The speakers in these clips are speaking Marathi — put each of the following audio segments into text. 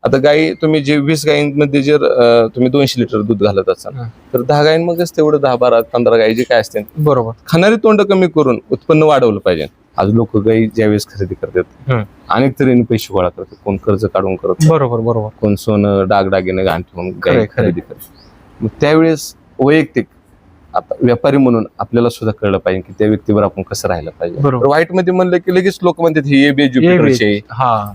आता गाई तुम्ही जे 20 गायींमध्ये जर तुम्ही 200 लिटर दूध घालत असाल तर 10 गायींमध्येच तेवढं 10, 12, 15 गायी जे काय असते बरोबर खाणारी तोंड कमी करून उत्पन्न वाढवलं पाहिजे. आज लोक गाई ज्यावेळेस खरेदी करतात अनेक तऱ्हेने पैसे गोळा करतात, कोण कर्ज काढून करत, बरोबर बरोबर, कोण सोनं दागदागिने घाण ठेवून गाई खरेदी करतात. मग त्यावेळेस वैयक्तिक आता व्यापारी म्हणून आपल्याला सुद्धा कळलं पाहिजे की त्या व्यक्तीवर आपण कसं राहिलं पाहिजे. वाईट मध्ये म्हणलं की लगेच लोक म्हणतात ही ज्युपिटरचे,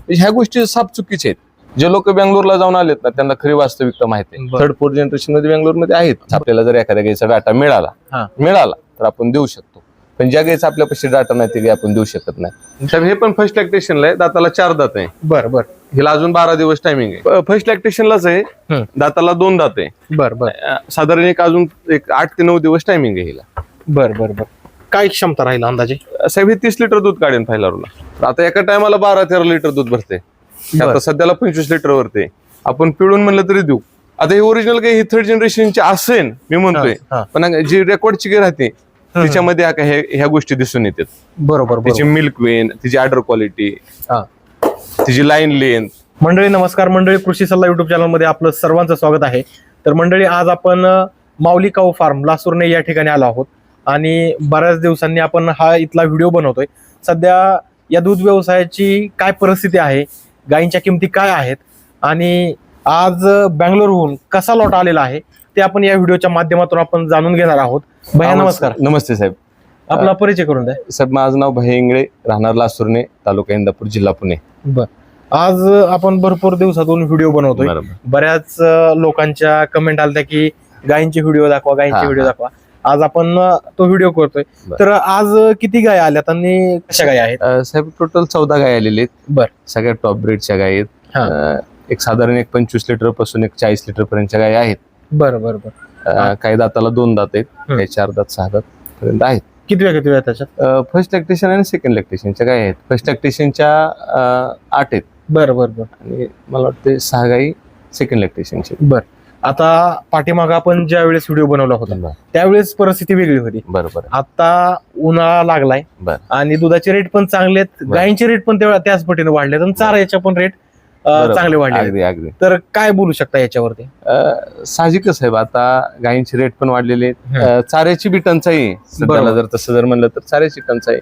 ह्या गोष्टी साफ चुकीच्या आहेत. जे लोक बेंगलोरला जाऊन आलेत ना त्यांना खरी वास्तविकता माहिती आहे. 3rd 4th जनरेशन मध्ये बेंगलोरमध्ये आहेत. आपल्याला जर एखाद्या गाईचा डाटा मिळाला तर आपण देऊ शकतो, पण ज्या गाईचा आपल्यापाशी डाटा नाही ते गाई आपण देऊ शकत नाही. तर हे पण फर्स्ट लॅक्टेशनला आहे, दाताला 4 दात आहे. बरं हिला अजून 12 दिवस टायमिंग आहे. फर्स्ट लॅक्टेशनलाच आहे, दाताला 2 दात आहे. साधारण अजून 8 ते 9 दिवस टायमिंग आहे हिला. बरं काय क्षमता राहील अंदाजे? साहेब हे 30 लिटर दूध काढेन पहिल्यावरला. आता एका टायमाला 12-13 लिटर दूध भरते. आता सध्याला 25 लिटर वरते. आपण पिळून म्हणलं तरी देऊ. आता हे ओरिजिनल गाय ही 3rd जनरेशनची असेल मी म्हणतोय, पण जी रेकॉर्डची गाय राहते तिच्यामध्ये ह्या गोष्टी दिसून येतात. बरोबर, तिची मिल्क वेन, तिची ऑर्डर क्वालिटी, तिची लाईन लेंथ. मंडळी नमस्कार. मंडळी कृषी सल्ला युट्यूब चॅनल मध्ये आपलं सर्वांचं स्वागत आहे. तर मंडळी आज आपण माऊली काऊ फार्म लासूरने या ठिकाणी आलो आहोत आणि बऱ्याच दिवसांनी आपण हा इथला व्हिडिओ बनवतोय. सध्या या दूध व्यवसायाची काय परिस्थिती आहे, गायींच्या किमती काय आहेत आणि आज बँगलोरहून कसा लॉट आलेला आहे ते आपण या व्हिडिओच्या माध्यमातून आपण जाणून घेणार आहोत. भैया नमस्कार. नमस्ते साहेब. आपला परिचय करून द्या. साहेब माझं नाव भैया इंगळे, राहणार लासूरने, तालुका इंदापूर, जिल्हा पुणे. आज आपण भरपूर दिवसातून व्हिडिओ बनवतोय. बऱ्याच लोकांच्या कमेंट आल्या की गायींचे व्हिडिओ दाखवा, गायींचे व्हिडिओ दाखवा. आज आपण तो व्हिडिओ करतोय. तर आज किती गाय आल्यात आणि कशा गाय आहेत? साहेब टोटल 14 गाय आलेले आहेत. सगळ्या टॉप ब्रीडच्या गाय आहेत. एक साधारण 25 लिटर पासून 40 लिटर पर्यंतच्या गाय आहेत. बरं. काही दाताला 2 दात आहेत, काही 4 दात 6 दात पर्यंत आहेत. किती वेळ त्याच्यात? फर्स्ट लॅक्टेशन आणि सेकंड लॅक्टेशनच्या गाय आहेत. फर्स्ट लॅक्टेशनच्या 8 आहेत. बरं आणि मला वाटतं 6 गाई सेकंड लॅक्टेशनचे. आता पाठीमागं आपण ज्या वेळेस व्हिडिओ बनवला होता त्यावेळेस परिस्थिती वेगळी होती. बरोबर. आता उन्हाळा लागलाय आणि दुधाचे रेट पण चांगले आहेत, गायींचे रेट पण त्याच पटीने वाढलेत आणि चाऱ्याच्या पण रेट चांगले वाढले. अगदी. तर काय बोलू शकता याच्यावरती? साहजिकच साहेब, आता गायींचे रेट पण वाढलेले आहेत, चाऱ्याची बी टंचाई सध्याला जर तसं जर म्हणलं तर चाऱ्याची टंचाई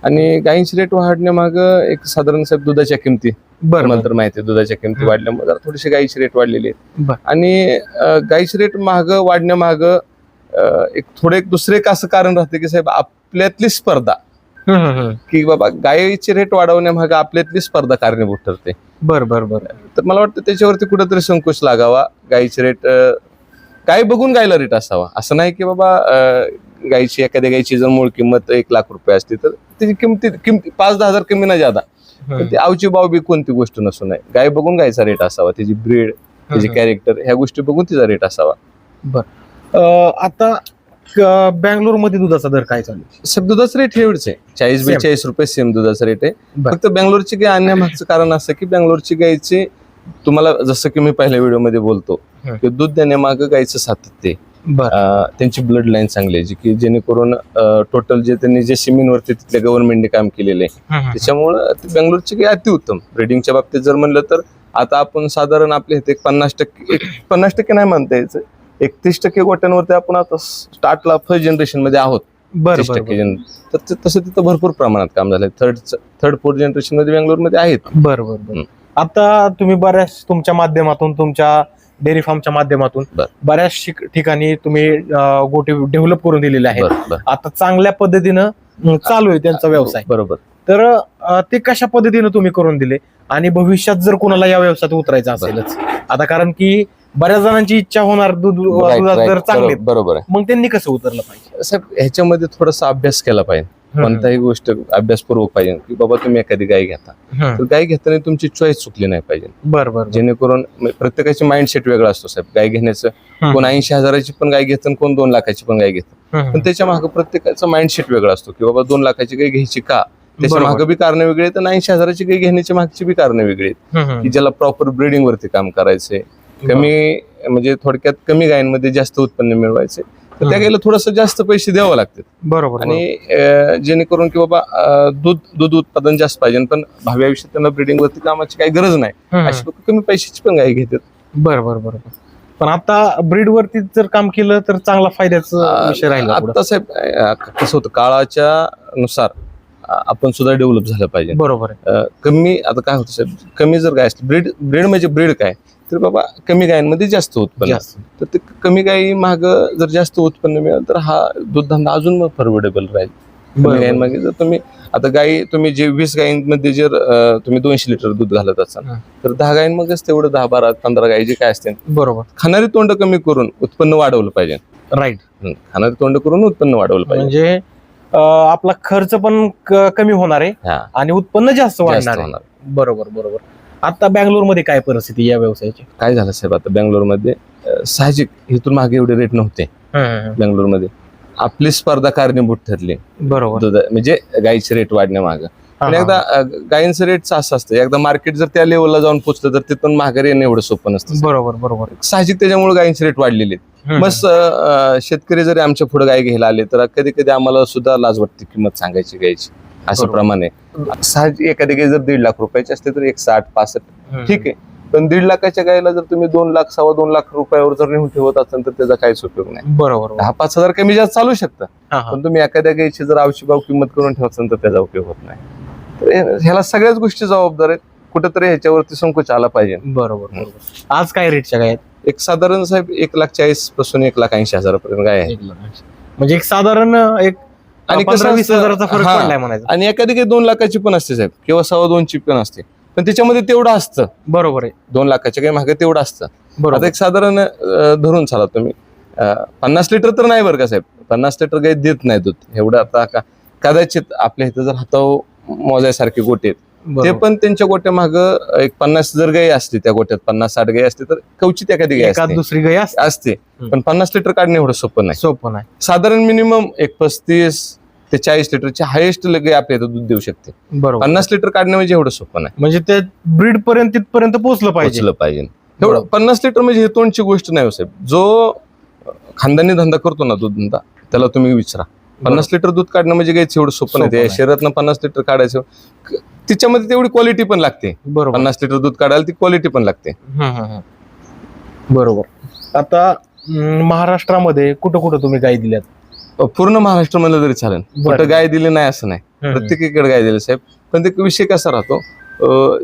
आणि गायींची रेट वाढण्यामाग एक साधारण साहेब दुधाच्या किमती तर माहिती दुधाच्या किमती वाढल्यामुळे थोडीशी गायीची रेट वाढलेली आहेत. आणि गायीची रेट महाग वाढण्यामाग एक दुसरे एक असं कारण राहते की साहेब आपल्यातली स्पर्धा, की बाबा गायीचे रेट वाढवण्यामागे आपल्यातली स्पर्धा कारणीभूत ठरते. बरं. तर मला वाटतं त्याच्यावरती कुठेतरी संकोच लागावा. गायीचे रेट गाय बघून गायला रेट असावा. असं नाही की बाबा एखाद्या गायची जर मूळ किंमत 1 लाख रुपये असते तर त्याची किमती 5-10 हजार कमी ना ज्यादा. ती आवची बाव बी कोणती गोष्ट नसू नये. गाय बघून गायचा रेट असावा, त्याची ब्रीड, त्याची कॅरेक्टर, ह्या गोष्टी बघून तिचा रेट असावा. आता बँगलोर मध्ये दुधाचा दर काय चालू आहे? साहेब दुधाचा रेट एवढंच आहे, 40-42 रुपये सेम दुधाचा रेट आहे. फक्त बँगलोरची गाय आणण्यामागचं कारण असं की बँगलोरची गायची तुम्हाला जसं की मी पहिल्या व्हिडिओ मध्ये बोलतो की दूध देण्यामागं गायचं सातत्य, त्यांची ब्लड लाईन चांगली आहे, की जेणेकरून टोटल जे त्यांनी जे सिमीनवरती तिथल्या गव्हर्नमेंटने काम केलेलं आहे त्याच्यामुळं बँगलोरची गाय अतिउत्तम. ब्रीडिंगच्या बाबतीत जर म्हणलं तर आता आपण साधारण आपल्या इथे 50% नाही म्हणता यायचं, 31% गोट्यांवरती आपण आता स्टार्टला फर्स्ट जनरेशन मध्ये आहोत. 30% तर तसं तिथं भरपूर प्रमाणात काम झालंय. 3rd 4th जनरेशन मध्ये बँगलोरमध्ये आहेत. बरोबर. आता तुम्ही बऱ्याच तुमच्या माध्यमातून, तुमच्या डेअरी फार्मच्या माध्यमातून बऱ्याच ठिकाणी तुम्ही गोटे डेव्हलप करून दिलेले आहेत. आता चांगल्या पद्धतीनं चालू आहे त्यांचा व्यवसाय. बरोबर. तर ते कशा पद्धतीनं तुम्ही करून दिले आणि भविष्यात जर कोणाला या व्यवसायात उतरायचं असेलच, आता कारण की बऱ्याच जणांची इच्छा होणार दुधात जर चांगले, बरोबर आहे, मग त्यांनी कसं उतरलं पाहिजे? साहेब ह्याच्यामध्ये थोडासा अभ्यास केला पाहिजे. कोणताही गोष्ट अभ्यासपूर्वक पाहिजे की बाबा तुम्ही एखादी गाय घेता तर गाय घेताना तुमची चॉईस चुकली नाही पाहिजे. बरोबर. जेणेकरून प्रत्येकाची माइंडसेट वेगळा असतो साहेब. गाय घेण्याचं कोण 80,000ची पण गाय घेतं, कोण 2 लाखाची पण गाय घेतं, पण त्याच्या मागे प्रत्येकाचा माइंडसेट वेगळा असतो की बाबा 2 लाखाची गाय घ्यायची का, त्याच्या मागे बी कारण वेगळे आहेत आणि 80,000ची गाय घेण्याच्या मागची बी कारण वेगळी आहेत, की ज्याला प्रॉपर ब्रीडिंग वरती काम करायचंय, कमी म्हणजे थोडक्यात कमी गायींमध्ये जास्त उत्पन्न मिळवायचे. तर त्या गाईला थोडस जास्त पैसे द्यावं लागतात. बरोबर. आणि जेणेकरून की बाबा दूध उत्पादन जास्त पाहिजे, पण भावी आयुष्यात त्यांना ब्रिडिंग वरती कामाची काही गरज नाही, अशी लोक कमी पैशाची पण गाय घेतात. बरोबर. पण आता ब्रीड वरती जर काम केलं तर चांगला फायद्याचा विषय राहिला. आता साहेब कसं होतं, काळाच्या नुसार आपण सुद्धा डेव्हलप झालं पाहिजे. बरोबर आहे. कमी आता काय होतं साहेब, कमी जर गाय असली, ब्रीड म्हणजे ब्रीड काय तर बाबा कमी गायांमध्ये जास्त उत्पन्न, तर ते कमी गायी माग जर जास्त उत्पन्न मिळालं तर हा दूध धंदा अजून मग परवडेबल राहील. कमी गायींमागे जर तुम्ही आता गायी तुम्ही जे 20 गायींमध्ये जर तुम्ही 200 लिटर दूध घालत असाल तर 10 गायींमध्येच तेवढं 10, 12, 15 गायी जे काय असते, बरोबर, खाणारी तोंड कमी करून उत्पन्न वाढवलं पाहिजे. राईट. खाणारी तोंड करून उत्पन्न वाढवलं पाहिजे, म्हणजे आपला खर्च पण कमी होणार आहे आणि उत्पन्न जास्त वाढणार आहे. बरोबर. आता बँगलोरमध्ये काय परिस्थिती या व्यवसायाची? काय झालं साहेब, आता बँगलोरमध्ये साहजिक इथून मागे एवढे रेट नव्हते. बँगलोरमध्ये आपली स्पर्धा कारणीभूत ठरली. बरोबर. म्हणजे गायीचे रेट वाढण्यामागं. आणि एकदा गायींचं रेटचं असं असतं, एकदा मार्केट जर त्या लेवलला जाऊन पोहोचलं तर तिथून माघारी येणं एवढं सोपं नसतं. बरोबर. साहजिक त्याच्यामुळे गायींचे रेट वाढलेले आहेत. बस शेतकरी जरी आमच्या पुढे गाय घ्यायला आले तर कधी कधी आम्हाला सुद्धा लाज वाटते किंमत सांगायची गायची, असं प्रमाणे. साहजिक एखादी गाय जर 1.5 लाख रुपयाची असते तर 160, 65 ठीक आहे, पण 1.5 लाखाच्या गायला जर तुम्ही 2 लाख, 2.25 लाख रुपयावर जर नेऊन ठेवत असाल तर त्याचा काहीच उपयोग नाही. बरोबर. 10-5 हजार कमी जास्त चालू शकतं, पण तुम्ही एखाद्या गायची जर आवश्यक किंमत करून ठेवत असाल तर त्याचा उपयोग होत नाही. तर ह्याला सगळ्याच गोष्टी जबाबदार आहेत, कुठेतरी ह्याच्यावरती संकोच आला पाहिजे. बरोबर. आज काय रेटच्या गाय आहेत? एक साधारण साहेब 1,40,000 पासून 1,80,000 पर्यंत गाय आहे. म्हणजे एक साधारण एक आणि 15-20 हजाराचा फरक पडलाय म्हणायचं. आणि एखादी काही 2 लाखाची पण असते साहेब, किंवा 2.25 पण असते, पण त्याच्यामध्ये तेवढं असतं. बरोबर आहे. 2 लाखाच्या काही मागे तेवढं असतं. बरोबर. आता एक साधारण धरून चाला तुम्ही 50 लिटर तर नाही बरं का साहेब, 50 लिटर काही देत नाही दूध एवढं. आता कदाचित आपल्या इथं जर हाताव मोजायसारखे गोटे आहेत, ते पण त्यांच्या गोट्या माग एक 50 जर गाई असते, त्या गोट्यात 50-60 गाई असते तर कवचित एखादी गाय असते, दुसरी गाय असते. पण 50 लिटर काढणे एवढं सोपं नाही. साधारण मिनिमम एक 35 ते 40 लिटरची हायेस्ट गाय आपल्या इथं दूध देऊ शकते. 50 लिटर काढणे म्हणजे एवढं सोपं नाही. म्हणजे ते ब्रीड पर्यंत तिथपर्यंत पोहोचलं पाहिजे. एवढं 50 लिटर म्हणजे हे तोंडची गोष्ट नाही साहेब. जो खानदानी धंदा करतो ना दूध धंदा, त्याला तुम्ही विचारा, 50 लिटर दूध काढणं म्हणजे काही एवढं सोपं नाही. त्या शहरातनं 50 लिटर काढायचं, तिच्यामध्ये तेवढी क्वालिटी पण लागते. 50 लिटर दूध काढायला ती क्वालिटी पण लागते. बरोबर. आता महाराष्ट्रामध्ये कुठं कुठं तुम्ही गाय दिल्यात? पूर्ण महाराष्ट्र म्हणलं तरी चालेल, कुठं गाय दिली नाही असं नाही, प्रत्येकीकडे गाय दिली साहेब. पण ते विषय कसा राहतो,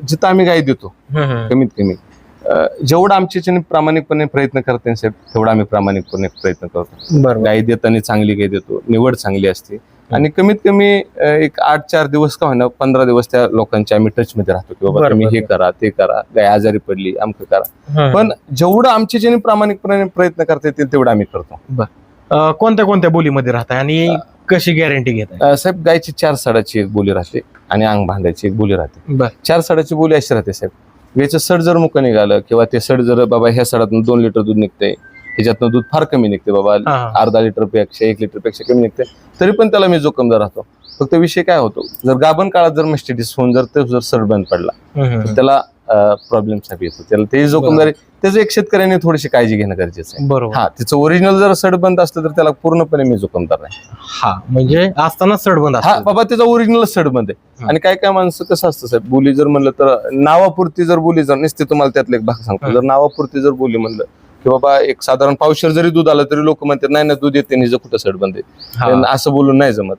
जिथं आम्ही गाय देतो कमीत कमी जेवढं आमच्या प्रामाणिकपणे प्रयत्न करते साहेब, तेवढा आम्ही प्रामाणिकपणे प्रयत्न करतो. गाय देताना चांगली गाय देतो, निवड चांगली असते, आणि कमीत कमी एक 8-4 दिवस का होईना 15 दिवस त्या लोकांच्या आम्ही टच मध्ये राहतो की बाबा तुम्ही हे करा, ते करा, गाय आजारी पडली आमचं करा. पण जेवढं आमच्या प्रामाणिकपणे प्रयत्न करता येतील तेवढं आम्ही करतो. कोणत्या कोणत्या बोलीमध्ये राहताय आणि कशी गॅरंटी घेताय? साहेब गायची 4 साडाची एक बोली राहते आणि अंग बांधायची एक बोली राहते. 4 साडाची बोली अशी राहते साहेब, याचं सड जर मुकं निघालं किंवा ते सड जर बाबा ह्या सडातून 2 लिटर दूध निघतंय, ह्याच्यातनं दूध फार कमी निघते बाबा, अर्धा लिटर पेक्षा 1 लिटर पेक्षा कमी निघते, तरी पण त्याला मी जोखमदार राहतो. फक्त विषय काय होतो, जर गाभण काळात जर मस्टिटिस होऊन जर ते जर सड बंद पडला तर त्याला प्रॉब्लेम साठी येतो. त्याला ते जोखमदारी, त्याचं एक शेतकऱ्याने थोडीशी काळजी घेणं गरजेचं आहे. बरोबर. त्याचं ओरिजिनल जर सड बंद असलं तर त्याला पूर्णपणे मी जोखमदार नाही. म्हणजे असताना सड बंद, बाबा त्याचा ओरिजिनल सड बंद आहे. आणि काय काय माणसं कसं असतं साहेब, बोली जर म्हणलं तर नावापुरती जर बोली जर नसते, तुम्हाला त्यातलं एक भाग सांगतो, जर नावापुरती जर बोली म्हणलं की बाबा एक साधारण पावशेर जरी दूध आलं तरी लोक म्हणतात नाही ना दूध येते, हिचं कुठं सड बंद आहे, असं बोलून नाही जमत.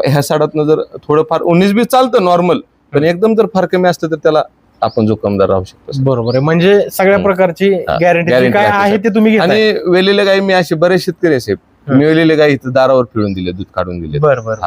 ह्या साडातनं जर थोडंफार 19-20 चालतं नॉर्मल, पण एकदम जर फार कमी असतं तर त्याला आपण जोखमदार राहू शकतो. बरोबर आहे. म्हणजे सगळ्या प्रकारची गॅरंटी काय आहे ते तुम्ही घेताय. आणि वेलेल्या गाई मी असे बरेच शेतकरी साहेब, मी वेलेल्या गाई इथं दारावर पिळून दिले, दूध काढून दिले. बरोबर.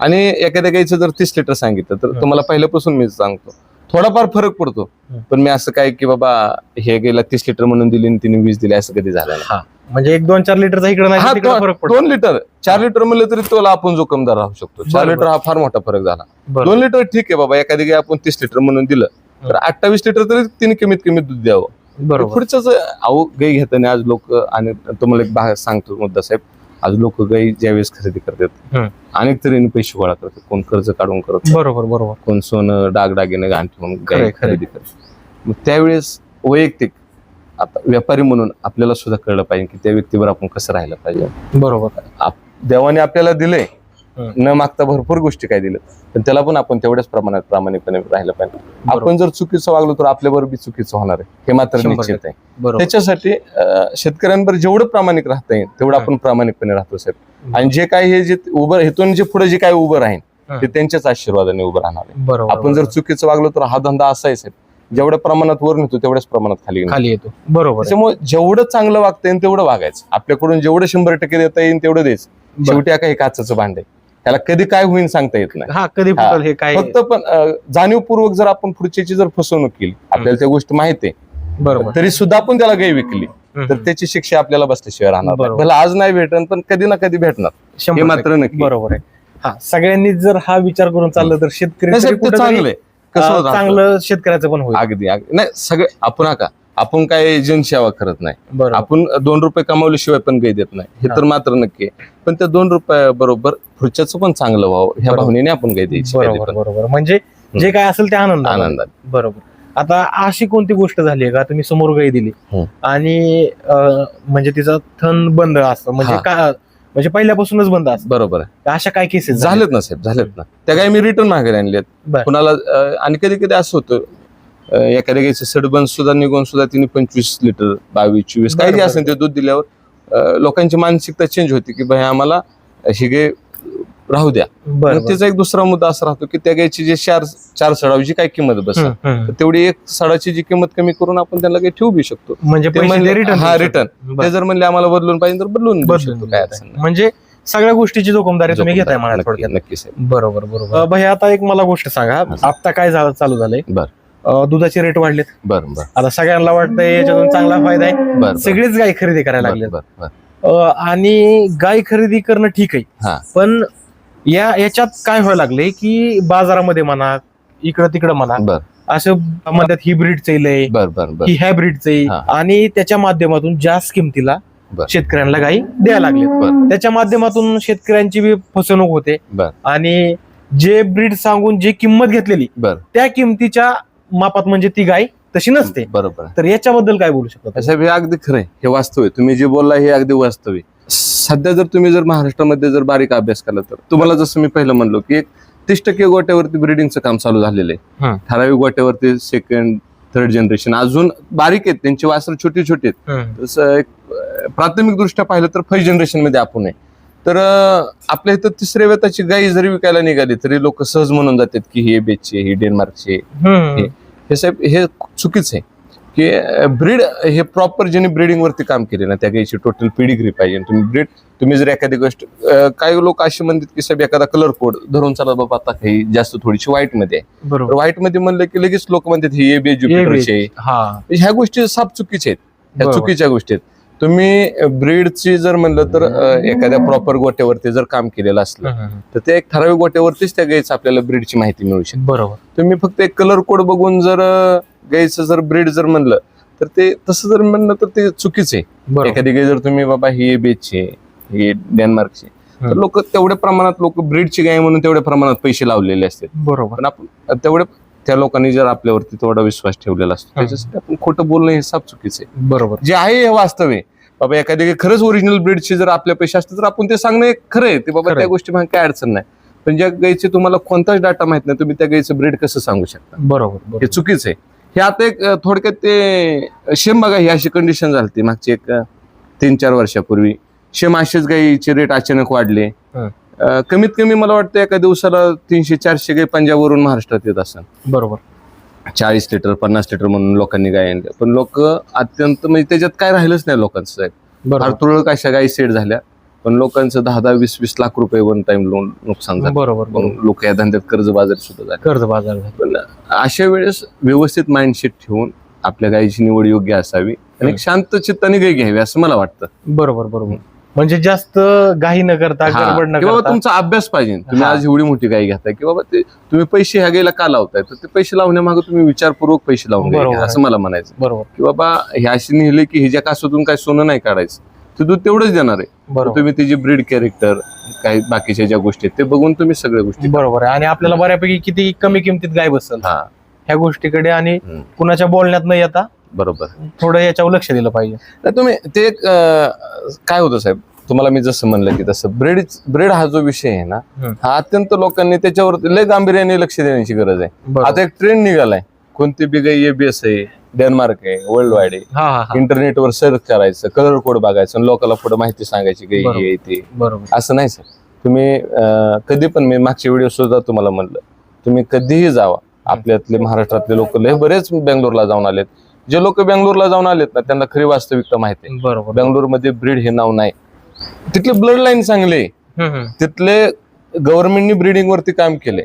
आणि एखाद्या गाईचं जर 30 लिटर सांगितलं तर तुम्हाला पहिल्यापासून मी सांगतो थोडाफार फरक पडतो, पण मी असं काय की बाबा हे गेला 30 लिटर म्हणून दिली आणि तिने 20 दिले असं कधी झालं नाही. म्हणजे 1-2-4 लिटरचा इकडे नाही, फरक पडतो. 2 लिटर 4 लिटर म्हणलं तरी तुला आपण जोखमदार राहू शकतो. 4 लिटर हा फार मोठा फरक झाला. 2 लिटर ठीक आहे बाबा, एखादी गाय आपण 30 लिटर म्हणून दिलं तर 28 लिटर तरी तिने कमीत कमी दूध द्यावं. बरोबर. पुढचंच अहो गाई घेताना आज लोक, आणि तुम्हाला एक भाग सांगतो मुद्दा साहेब, आज लोक गाई ज्यावेळेस खरेदी करतात अनेक तऱ्हेने पैसे गोळा करतात, कोण कर्ज काढून करत, बरोबर, कोण सोनं दागदागिने घाण ठेवून गाय खरेदी करतात. मग त्यावेळेस वैयक्तिक आता व्यापारी म्हणून आपल्याला सुद्धा कळलं पाहिजे की त्या व्यक्तीवर आपण कसं राहिलं पाहिजे. बरोबर. देवाने आपल्याला दिले, न मागता भरपूर गोष्टी काय दिल्या, पण त्याला पण आपण तेवढ्याच प्रमाणात प्रामाणिकपणे राहिलं पाहिजे. आपण जर चुकीचं वागलो तर आपल्याबरोबर बी चुकीचं होणार आहे, हे मात्र निश्चित आहे. त्याच्यासाठी शेतकऱ्यांवर जेवढं प्रामाणिक राहता येईल तेवढं आपण प्रामाणिकपणे राहतो साहेब. आणि जे काय हे जे उभं इथून जे पुढे जे काय उभं राहील ते त्यांच्याच आशीर्वादाने उभं राहणार आहे. आपण जर चुकीचं वागलो तर हा धंदा असा आहे साहेब, जेवढ्या प्रमाणात वर नेतो तेवढ्याच प्रमाणात खाली येतो. बरोबर. त्याच्यामुळे जेवढं चांगलं वागता येईल तेवढं वागायचं, आपल्याकडून जेवढं 100% देता येईल तेवढं द्यायचं. शेवटी काही काचचं भांड आहे, त्याला कधी काय होईल सांगता येत नाही. कधी हे काय फक्त पण जाणीवपूर्वक जर आपण पुढच्याची जर फसवणूक केली, आपल्याला त्या गोष्टी माहिती आहे, बरोबर, तरी सुद्धा आपण त्याला गाय विकली तर त्याची शिक्षा आपल्याला बसल्याशिवाय राहणार. भला आज नाही भेटणार पण कधी ना कधी भेटणार, हे मात्र नक्की. बरोबर आहे. सगळ्यांनी जर हा विचार करून चाललं तर शेतकरी चांगलं शेतकऱ्याचं पण होईल. अगदी नाही, सगळे आपण काय जनसेवा करत नाही, आपण 2 रुपये कमावल्याशिवाय पण गाय देत नाही, हे तर मात्र नक्की आहे. पण त्या 2 रुपयाबरोबर पुढच्याच पण चांगलं व्हावं ह्या भावनेने आपण गाय द्यायची. बरोबर. म्हणजे जे काय असेल ते आनंदात. बरोबर. आता अशी कोणती गोष्ट झाली आहे का तुम्ही समोर गाय दिली आणि म्हणजे तिचा थन बंद असतं, म्हणजे पहिल्यापासूनच बंद असतं, बरोबर आहे, अशा काय केसेस झालेत ना साहेब? झालेत ना. त्या गाय मी रिटर्न मागे आणल्यात कुणाला. आणि कधी कधी असं होतं एखाद्या गायचं सडबंद सुद्धा निघून सुद्धा तिने 25 लिटर 22-24 काही जे असेल ते दूध दिल्यावर लोकांची मानसिकता चेंज होती की भाई आम्हाला ही गाय राहू द्या. त्याचा एक दुसरा मुद्दा असा राहतो की त्या गायची जे 4 सडाची काय किंमत बसत तेवढी 1 सडाची जी किंमत कमी करून आपण त्यांना काही ठेवू बी शकतो. म्हणजे रिटर्न ते जर म्हणले आम्हाला बदलून पाहिजे तर बदलून देऊ शकतो, काय अडचण नाही. म्हणजे सगळ्या गोष्टीची जोखमदारी तुम्ही घेताय मला थोडक्यात. नक्कीच. बरोबर. भाई आता एक मला गोष्ट सांगा, आता काय चालू झालंय, दुधाचे रेट वाढलेत. बरं. आता सगळ्यांना वाटतंय याच्यातून चांगला फायदा आहे, सगळेच गाय खरेदी करायला लागले. आणि गाय खरेदी करणं ठीक आहे, पण याच्यात काय व्हायला लागले की बाजारामध्ये म्हणा इकडं तिकडं म्हणा असं म्हणतात ही ब्रीडचं लय, ही ह्या ब्रीडचं, आणि त्याच्या माध्यमातून जास्त किमतीला शेतकऱ्यांना गायी द्यायला लागले. त्याच्या माध्यमातून शेतकऱ्यांची बी फसवणूक होते आणि जे ब्रीड सांगून जी किंमत घेतलेली त्या किमतीच्या मापात म्हणजे ती गाय तशी नसते. बरोबर. तर याच्याबद्दल काय बोलू शकतो? साहेब हे अगदी खरं आहे, हे वास्तव आहे. तुम्ही जे बोलला हे अगदी वास्तव आहे. सध्या जर तुम्ही जर महाराष्ट्रामध्ये जर बारीक अभ्यास केला तर तुम्हाला जसं मी पहिलं म्हणलो की 30% गोट्यावरती ब्रीडिंगचं काम चालू झालेलं आहे. ठराविक गोट्यावरती 2nd 3rd जनरेशन अजून बारीक आहेत, त्यांची वासर छोटी छोटी आहेत. तसं प्राथमिक दृष्ट्या पाहिलं तर 1st जनरेशन मध्ये आपण आहे. तर आपल्या इथं 3ऱ्या वेताची गाई जरी विकायला निघाली तरी लोक सहज म्हणून जातात की हे बेचे, हे डेन्मार्कचे. हे साहेब हे चुकीचं आहे की ब्रीड हे प्रॉपर ज्यांनी ब्रीडिंग वरती काम केले ना त्या गायची टोटल पेडिग्री पाहिजे. तुम्ही जर एखादी गोष्ट, काही लोक असे म्हणतात की साहेब एखादा कलर कोड धरून चला बाबा आता काही जास्त थोडीशी व्हाईट मध्ये आहे, व्हाईट मध्ये म्हणलं की लगेच लोक म्हणतात हे बे ज्युपिटरचे. ह्या गोष्टी साप चुकीच्या आहेत, ह्या चुकीच्या गोष्टी आहेत. तुम्ही ब्रीडची जर म्हणलं तर एखाद्या प्रॉपर गोट्यावरती जर काम केलेलं असलं तर ते एक ठराविक गोट्यावरतीच त्या गायचं आपल्याला ब्रीडची माहिती मिळू शकते. बरोबर. तुम्ही फक्त एक कलर कोड बघून जर गायचं जर ब्रीड जर म्हणलं तर ते तसं जर म्हणलं तर ते चुकीचं आहे. एखादी गाय जर तुम्ही बाबा ही बेचे, ही डेन्मार्कची, तर लोक तेवढ्या प्रमाणात लोक ब्रीडची गाय म्हणून तेवढ्या प्रमाणात पैसे लावलेले असतात. बरोबर. पण आपण तेवढे त्या लोकांनी जर आपल्यावरती थोडा विश्वास ठेवलेला असतो त्याच्यासाठी आपण खोटं बोलणं हे साप चुकीचं आहे. बरोबर. जे आहे हे वास्तव आहे. बाबा एखादी खरंच ओरिजिनल ब्रीडची जर आपल्या पैसे असते तर आपण ते सांगणं खरं आहे, ते बाबा त्या गोष्टी मागे काय अडचण नाही. पण ज्या गायचे तुम्हाला कोणताच डाटा माहित नाही तुम्ही त्या गायचं ब्रीड कसं सांगू शकता? बरोबर. हे चुकीचं आहे. हे आता एक थोडक्यात ते शेम बघा ही अशी कंडिशन झाली मागची एक 3-4 वर्षापूर्वी. शेम असेच गायीचे रेट अचानक वाढले. कमीत कमी मला वाटतं एका दिवसाला 300-400 गाय पंजाबवरून महाराष्ट्रात येत असेल. बरोबर. 40 लिटर 50 लिटर म्हणून लोकांनी गाय आणल्या, पण लोक अत्यंत म्हणजे त्याच्यात काय राहिलंच नाही लोकांचं साहेब. फार तुरळक अशा गायी सेट झाल्या, पण लोकांचं 10-20 लाख रुपये वन टाइम लोन नुकसान झालं. बरोबर. लोक या धंद्यात कर्जबाजारी सुद्धा झाले. कर्जबाजार. पण अशा वेळेस व्यवस्थित माइंडसेट ठेवून आपल्या गायीची निवड योग्य असावी आणि शांत चित्ताने गाय घ्यावी असं मला वाटतं. बरोबर. म्हणजे जास्त घाई न करता, गडबड न करता तुमचा अभ्यास पाहिजे. तुम्ही आज एवढी मोठी गाय घेताय की बाबा ते तुम्ही पैसे ह्या गायला का लावताय, तर ते पैसे लावण्यामागे तुम्ही विचारपूर्वक पैसे लावून घ्या असं मला म्हणायचं. बरोबर. की बाबा हे अशी लिहिले की हिच्या कासातून काय सोनं नाही काढायचं, ते दूध तेवढंच देणार आहे. तुम्ही त्याची ब्रीड कॅरेक्टर काही बाकीच्या ज्या गोष्टी आहेत ते बघून तुम्ही सगळ्या गोष्टी. बरोबर आहे. आणि आपल्याला बऱ्यापैकी किती कमी किमतीत गाय बसेल ह्या गोष्टीकडे आणि कुणाच्या बोलण्यात न येता बरोबर. थोडं याच्यावर लक्ष दिलं पाहिजे. नाही, तुम्ही ते एक, काय होतं साहेब, तुम्हाला मी जसं म्हणलं की तसं ब्रीड हा जो विषय आहे ना, हा अत्यंत लोकांनी त्याच्यावर लय गांभीर्याने लक्ष देण्याची गरज आहे. बरोबर. आता एक ट्रेंड निघालाय, कोणती बी गाई ABS आहे, डेन्मार्क आहे, वर्ल्ड वाईड आहे, हा हा हा. इंटरनेटवर सर्च करायचं, कलर कोड बघायचं आणि लोकांना पुढे माहिती सांगायची गाई बरोबर. ही आहे ती. बरोबर. असं नाही सर. तुम्ही कधी पण, मी मागच्या व्हिडिओ सुद्धा तुम्हाला म्हणलं, तुम्ही कधीही जावा. आपल्यातले महाराष्ट्रातले लोक लय बरेच बेंगलोरला जाऊन आलेत. जे लोक बेंगलोरला जाऊन आलेत ना, त्यांना खरी वास्तविकता माहिती आहे. बरोबर. बेंगलोरमध्ये ब्रीड हे नाव नाही. तिथले ब्लड लाईन चांगले, हम्म. तिथले गव्हर्नमेंटनी ब्रीडिंग वरती काम केले,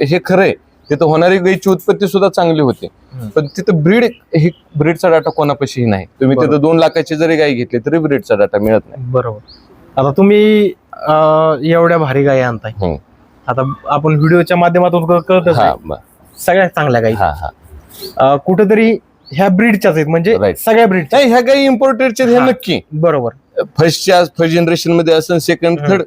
हे खरंय. तिथं होणारी गायीची उत्पत्ती सुद्धा चांगली होते, पण तिथं ब्रीडचा डाटा कोणापाशीही नाही. तुम्ही तिथं 2 लाखाची जरी गाय घेतली तरी ब्रीडचा डाटा मिळत नाही. बरोबर. आता तुम्ही एवढ्या भारी गायी आणताय, आता आपण व्हिडिओच्या माध्यमातून कळतच आहे, सगळ्यात चांगल्या गायी कुठेतरी ह्या ब्रीडच्याच आहेत, म्हणजे Right. सगळ्या ब्रीडच्या. ह्या गायी इम्पोर्टेडचे हे नक्की. बरोबर. फर्स्ट जनरेशन मध्ये असेल, सेकंड, थर्ड,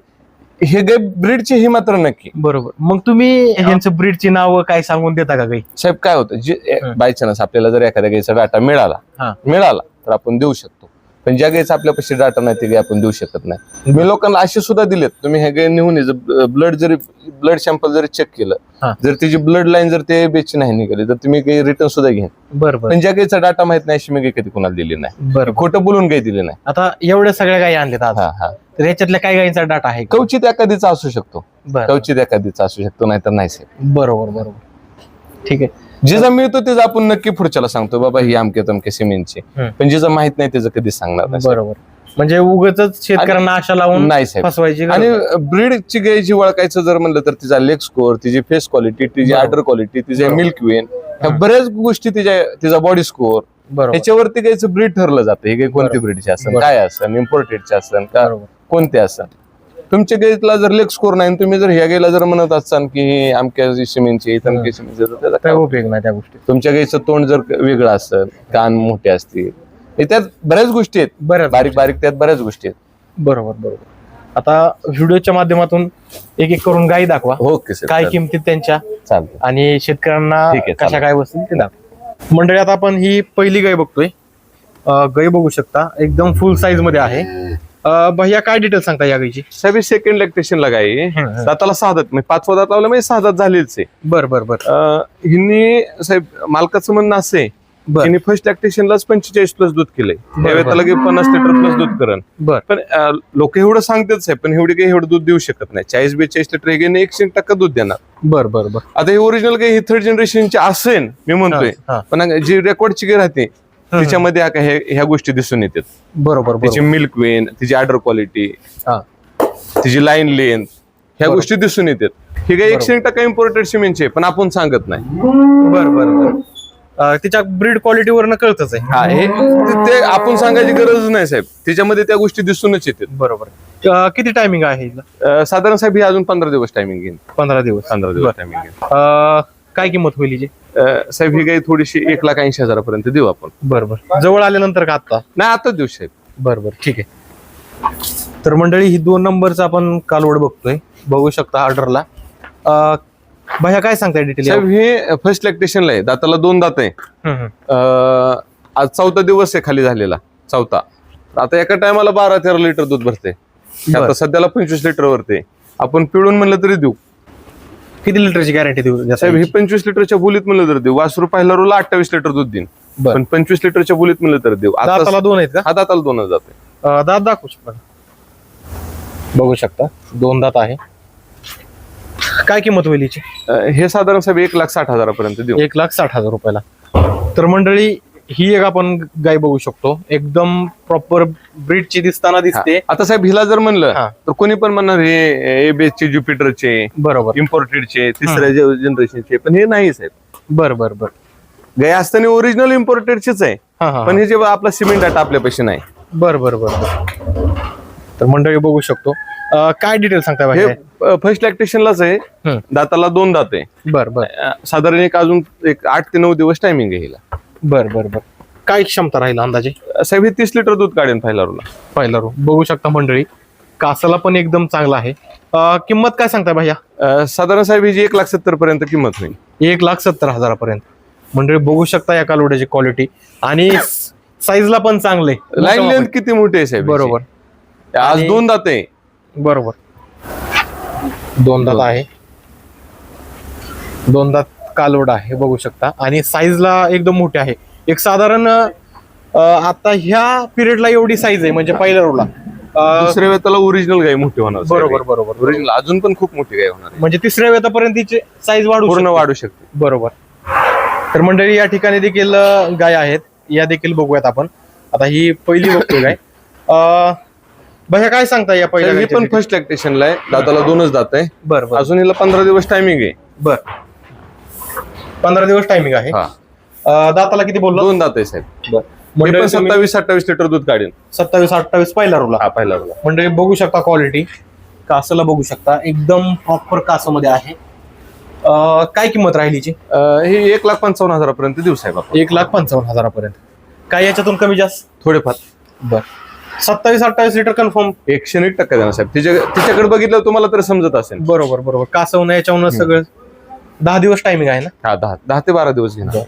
हे गाय ब्रीडचे हे मात्र नक्की. बरोबर. मग तुम्ही ह्यांचं ब्रीडची नाव काय सांगून देता का काही? साहेब काय होतं, जे बाय चान्स आपल्याला जर एखाद्या गायीचा डाटा मिळाला तर आपण देऊ शकतो, पण ज्या गायीचा आपल्यापाशी डाटा नाही ते गाय आपण देऊ शकत नाही. मी लोकांना असे सुद्धा दिलेत, तुम्ही हे गाय नेऊन ब्लड सॅम्पल जरी चेक केलं, जर तिची ब्लड लाईन जर ते ABS नाही निघाली तर तुम्ही काही रिटर्न सुद्धा घेईन. बरोबर. पण ज्या गायीचा डाटा माहित नाही अशी मी गाय कधी कोणाला दिली नाही. बरोबर. खोटं बोलून गाय दिली नाही. आता एवढ्या सगळ्या गायी आणल्यात आज, तर ह्याच्यातल्या काही गायींचा डाटा आहे का? कवचित एखादीचा असू शकतो, कवचित एखादीचा असू शकतो, नाहीतर नाही साहेब. बरोबर. बरोबर. ठीक आहे. जिचा मिळतो त्याचा आपण नक्की पुढच्याला सांगतो, बाबा ही अमके तमके सिमेंटची, पण जिचं माहित नाही त्याचं कधी सांगणार नाही. बरोबर. म्हणजे उगाच शेतकऱ्यांना आशा लावून नाही साहेब फसवायची. आणि ब्रीडची गायची ओळखायचं जर म्हणलं तर तिचा लेग स्कोअर, तिची फेस क्वालिटी, तिची आर्डर क्वालिटी, तिचे मिल्क वेन, ह्या बऱ्याच गोष्टी, तिचा बॉडी स्कोअर, बरोबर. ह्याच्यावरती गायचं ब्रीड ठरलं जातं. हे गाय कोणती ब्रीडची असेल, काय असेल, इम्पोर्टेडची असेल का कोणते असेल. तुमच्या गायीतला जर लेग स्कोर नाही, तुम्ही जर ह्या गायीला जर म्हणत असाल की ही अमक्या सिमेंटची, तमक्या सिमेंटची, त्याचा काय उपयोग नाही त्या गोष्टी. तुमच्या गायीचं तोंड जर वेगळं असेल, कान मोठे असतील, त्यात बऱ्याच गोष्टी आहेत, बारीक बारीक त्यात बऱ्याच गोष्टी आहेत. बरोबर. बरोबर. आता व्हिडिओच्या माध्यमातून एक एक करून गायी दाखवा. Okay sir. काय किमतीत त्यांच्या चालतं आणि शेतकऱ्यांना ठीक आहे, कशा काय बसतील ते दाखवा. मंडळी आता आपण ही पहिली गाय बघतोय. गाय बघू शकता एकदम फुल साईज मध्ये आहे. भैया काय डिटेल सांगता या गायची? साहेब सेकंड लॅक्टेशनला गाय, दाताला 6 दात, म्हणजे 5वा दात लावला म्हणजे 6 दात झालेच आहे. बर. हिनी साहेब मालकाचं म्हणणं असे, हिने फर्स्ट लॅक्टेशनलाच 45 प्लस दूध केलंय, त्यावेळेस त्याला 50 लिटर प्लस दूध करण. पण लोक एवढं सांगतात साहेब, पण एवढे काही एवढं दूध देऊ शकत नाही. 40-42 लिटर हे 100% दूध देणार. बर. आता हे ओरिजिनल गाय ही 3rd जनरेशनची असेल मी म्हणतोय, पण जी रेकॉर्डची गाय राहते तिच्यामध्ये ह्या गोष्टी दिसून येतात. बरोबर. तिची मिल्क वेन, तिची आर्डर क्वालिटी, तिची लाईन लेंथ, ह्या गोष्टी दिसून येतात. ही गाय 100% इम्पोर्टेड सिमेंटची आहे, पण आपण सांगत नाही. बर. तिच्या ब्रीड क्वालिटीवर कळतच आहे. हे ते आपण सांगायची गरज नाही साहेब, तिच्यामध्ये त्या गोष्टी दिसूनच येतात. बरोबर. किती टायमिंग आहे? साधारण साहेब ही अजून 15 दिवस टायमिंग घेईन. 15 दिवस टायमिंग घेईन. काय किंमत होईल हिची? साहेब ही गाय थोडीशी 1,80,000 पर्यंत देऊ आपण. बरोबर. जवळ आल्यानंतर का आता? नाही, आता देऊ साहेब. बरोबर. ठीक आहे. तर मंडळी ही 2 नंबरचा आपण कालवड बघतोय, बघू शकता ऑर्डरला. भैया काय सांगताय डिटेल? साहेब हे फर्स्ट लॅक्टेशनला आहे, दाताला 2 दात आहे. आज 4था दिवस आहे खाली झालेला, 4था. आता एका टायमाला 12-13 लिटर दूध भरते. आता सध्याला 25 लिटर वरते. आपण पिळून म्हणलं तरी देऊ. किती लिटरची गॅरंटी देऊ साहेब? हे 25 लिटरच्या बोलीत म्हणलं तर देऊ. वासरू पहिला रोला 28 लिटर दूध देईन, पण 25 लिटरच्या बोलीत म्हणलं तर देऊ. दाताला 2 आहेत का? हा, दाताला 2 जाते. दात दाखवू शकता, बघू शकता 2 दात आहे. काय किंमत होईल हिची? हे साधारण साहेब 1,60,000 पर्यंत देऊ. 1,60,000 रुपयाला. तर मंडळी ही एक आपण गाय बघू शकतो, एकदम प्रॉपर ब्रीडची दिसताना दिसते. आता साहेब हिला जर म्हणलं तर कोणी पण म्हणणार हे ABS चे, ज्युपिटरचे, बरोबर, इम्पोर्टेडचे, 3ऱ्या जनरेशनचे, पण हे नाही साहेब. बर. गाय असताना ओरिजिनल इम्पोर्टेडचेच आहे, पण हे जेव्हा आपला सिमेंट डाटा आपल्यापाशी नाही. बर. तर मंडळी बघू शकतो. काय डिटेल सांगता? हे फर्स्ट लॅक्टेशनलाच आहे, दाताला 2 दात आहे. बर. साधारण अजून 8 ते 9 दिवस टायमिंग आहे हिला. बर. काय क्षमता राहील अंदाजे? साहेब हे 30 लिटर दूध काढेन पहिला रो. बघू शकता मंडळी, कासाला पण एकदम चांगला आहे. किंमत काय सांगता भैया? साधारण साहेब हिची 1,70,000 पर्यंत किंमत होईल. 1,70,000 पर्यंत. मंडळी बघू शकता या कालवड्याची क्वालिटी आणि साईजला पण चांगले. लाईन लेंथ किती मोठी आहे साहेब? बरोबर. आज आणि- 2 दात आहे. बरोबर, 2 दात आहे. 2 दात कालवड आहे बघू शकता आणि साईजला एकदम मोठी आहे. एक साधारण आता ह्या पिरियडला एवढी साईज आहे म्हणजे पहिल्या रोला. दुसऱ्या वेळेला ओरिजिनल गाय मोठी होणार. बरोबर बरोबर. ओरिजिनल अजून पण खूप मोठी गाय होणार आहे. म्हणजे तिसऱ्या वेतापर्यंत तिची साईज पूर्ण वाढू शकते. बरोबर. तर मंडळी या ठिकाणी देखील गाय आहेत, या देखील बघूयात आपण. आता ही पहिली बघतोय गाय. भैया काय सांगता या पहिल्या ही पण गायच्या? फर्स्ट लॅक्टेशनला आहे. दाताला 2च दात आहे. बरं अजून हिला 15 दिवस टायमिंग आहे. बर 15 दिवस टायमिंग आहे. दाताला किती बोललो? 2 दात आहे साहेब. बर. हे पण 27-28 लिटर दूध काढेल. 27-28 पहिला रोला. हा पहिला रोला. मंडळी बघू शकता क्वालिटी. कासला बघू शकता एकदम प्रॉपर कासामध्ये आहे. काय किंमत राहिली हिची? ही 1,55,000 पर्यंत देऊ साहेब आपण. 1,55,000 काय याच्यातून कमी जास्त? थोडेफार. बर. 27-28 लिटर कन्फर्म. 101% देणार साहेब. तिच्याकडे बघितलं तुम्हाला तर समजत असेल. बरोबर बरोबर. कासवणं याच्यावरून सगळं 10 दिवस टायमिंग आहे ना? हा 10 ते 12 दिवस घेणार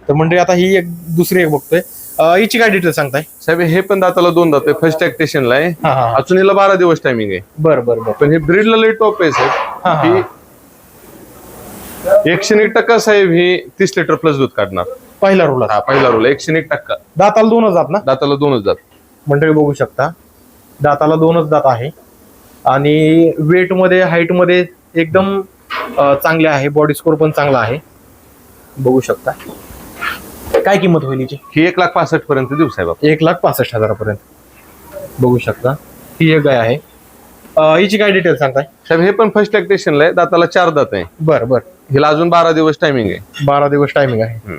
तर म्हणजे आता ही एक दुसरी एक बघतोय. हिची काय डिटेल सांगताय? साहेब. हे पण दाताला 2 दात आहे. फर्स्ट लॅक्टेशनला आहे. हा हा. अजून हिला 12 दिवस टायमिंग आहे. बर बर बर. पण हे ब्रीडला लई टॉप आहे साहेब. हा हा. ही 101% साहेब ही 30 लिटर प्लस दूध काढणार. पहिला रोला. हा पहिला रोल 101%. दाताला 2च जात ना? दाताला 2च दात. मंडळी बघू शकता दाताला 2च दात आहे आणि वेट मध्ये हाईट मध्ये एकदम चांगले आहे. बॉडी स्कोर पण चांगला आहे बघू शकता. काय किंमत होईल हिची? ही 1,65,000 पर्यंत देऊ साहेब आपण. 1,65,000 पर्यंत बघू शकता. ही एक गाय आहे. हिची काय डिटेल सांगताय? साहेब हे पण फर्स्ट लॅक्टेशनला आहे. दाताला 4 दात आहे. बर बर. हिला अजून 12 दिवस टायमिंग आहे. 12 दिवस टायमिंग आहे.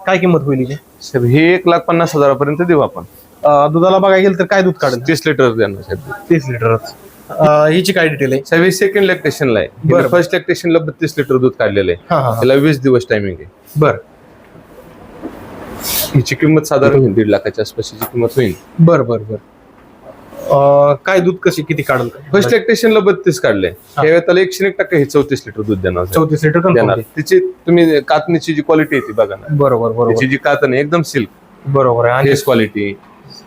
काय किंमत होईल हिची? साहेब ही 1,50,000 पर्यंत देऊ आपण. दुधाला बघायला गेलं तर काय दूध काढेल? 30 लिटर देणार साहेब. 30 लिटरच. हिची काय डिटेल आहे? साहेब ही सेकंड लॅक्टेशनला आहे. बरं. फर्स्ट लॅक्टेशनला 32 लिटर दूध काढलेलं आहे. हा हा. हिला 20 दिवस टायमिंग आहे. बर हिची किंमत साधारण 1.5 लाखाच्या आसपास हिची किंमत होईल. बर बर बर. काय दूध कशी किती काढल? फर्स्ट लॅक्टेशनला 32 काढले. हा. ह्या वेळेला 101% हे 34 लिटर दूध देणार साहेब. 34 लिटर देणार. कन्फर्म. तिची तुम्ही कातणीची जी क्वालिटी आहे ती बघा ना. बरोबर बरोबर त्याची जी कातण आहे एकदम सिल्क बरोबर आहे. आणि फेस क्वालिटी.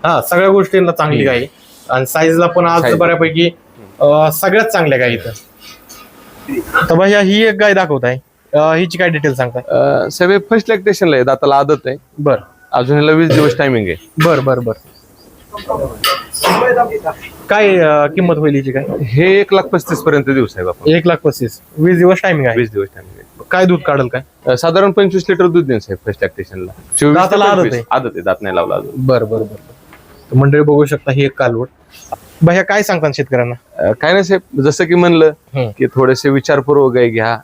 हा सगळ्या गोष्टींना चांगली गाय आहे. आणि साईजला पण आज Size. बऱ्यापैकी सगळ्यात चांगल्या गाय इथं. तर भैया ही एक गाय दाखवताय. हिची काय डिटेल सांगताय? साहेब फर्स्ट लॅक्टेशनला आहे. दाताला आदत आहे. बर अजून ह्याला 20 दिवस टायमिंग आहे. बर बर बर. काय किंमत होईल हिची? काय हे 1,35,000 पर्यंत देऊ साहेब आपण. 1,35,000. 20 दिवस टायमिंग आहे. 20 दिवस टायमिंग आहे. काय दूध काढल काय? साधारण 25 लिटर दूध देईन साहेब फर्स्ट लॅक्टेशनला. 24 ते दाताला आदत 25. आहे? आदत आहे. दात नाही लावला अजून. बर बर बर. तर मंडळी बघू शकता ही एक कालवड. भैया काय सांगतात शेतकऱ्यांना? काय नाही साहेब जसं की म्हणलं हम्म. की थोडेसे विचारपूर्वक गाय घ्या,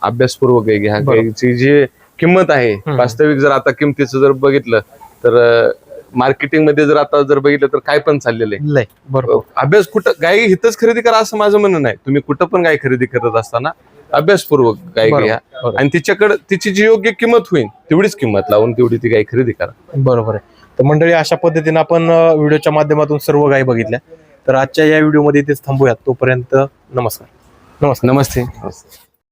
अभ्यासपूर्वक गाय घ्या. बरोबर. गायची जी किंमत आहे वास्तविक जर आता किमतीचं जर बघितलं तर मार्केटिंग मध्ये जर आता जर बघितलं तर काय पण चाललेलं आहे. लय बरोबर. अभ्यास कुठं गाय हिथच खरेदी करा असं माझं म्हणणं नाही. तुम्ही कुठं पण गाय खरेदी करत असताना अभ्यासपूर्वक गाय बरोबर, घ्या बरोबर. आणि तिच्याकडे तिची जी योग्य किंमत होईल तेवढीच किंमत लावून तेवढी ती गाय खरेदी करा. बरोबर आहे. तर मंडळी अशा पद्धतीने आपण व्हिडिओच्या माध्यमातून सर्व गायी बघितल्या. तर आजच्या या व्हिडिओमध्ये इथेच थांबूयात. तोपर्यंत नमस्कार. नमस्ते.